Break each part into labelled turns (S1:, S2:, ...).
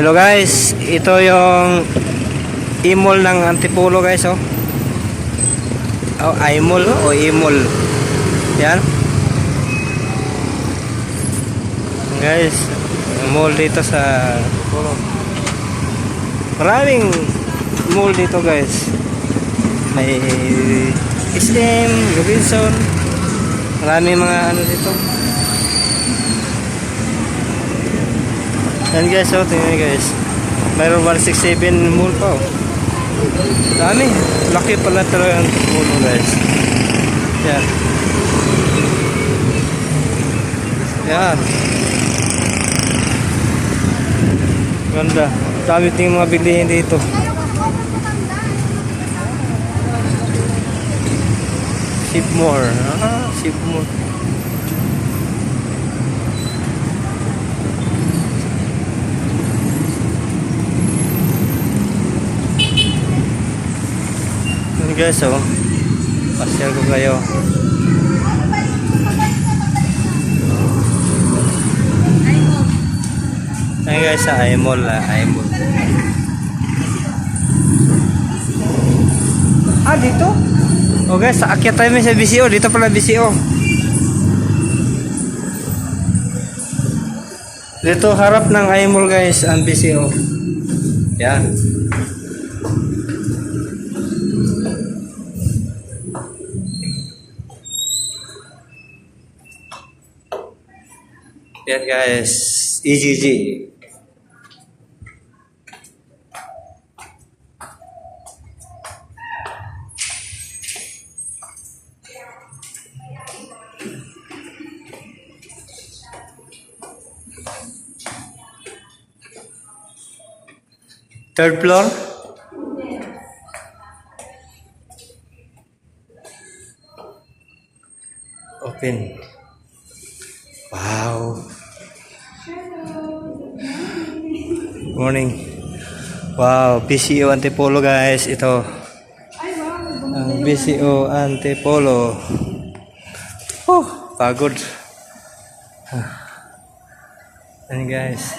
S1: Hello guys, ito yung imol ng Antipolo guys, oh. Oh, imol o imol. Yan. Guys, mall dito sa Antipolo. Maraming mall dito guys. May SM, Robinson. Maraming mga ano dito. Yan guys, oh, tingnan guys. Mayroon 167 mall pa, oh. Dami. Laki pala talaga ang mall guys. Yan. Yan. Ganda. Dami ting mga bilihin dito. Shipmore. Shipmore. Guys, oh, pasyal ko kayo. Ayan guys, sa imol, imol. Dito? Oh guys, akyat tayo sa BCO. Dito pala BCO. Dito harap ng imol guys, ang BCO. Yan. Yan guys, EGG. Third floor. Open. Wow. Morning. Wow, BCO Antipolo guys, ito. Ang BCO Antipolo. Pagod. Ayan guys.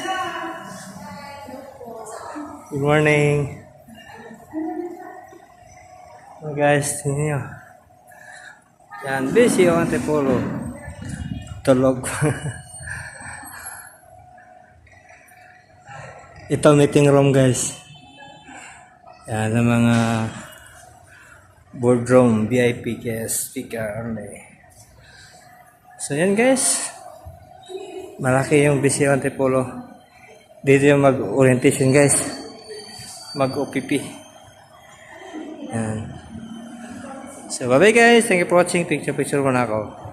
S1: Good morning. Oh guys, tingnan nyo. Yan, BCO Antipolo. Tulog. Ito meeting room guys. Yan ang mga boardroom, VIP guest speaker only. So yan guys. Malaki yung BCO Antipolo. Dito yung mag-orientation guys. Mag-OPP. Yan. So bye bye guys. Thank you for watching. Picture muna ako.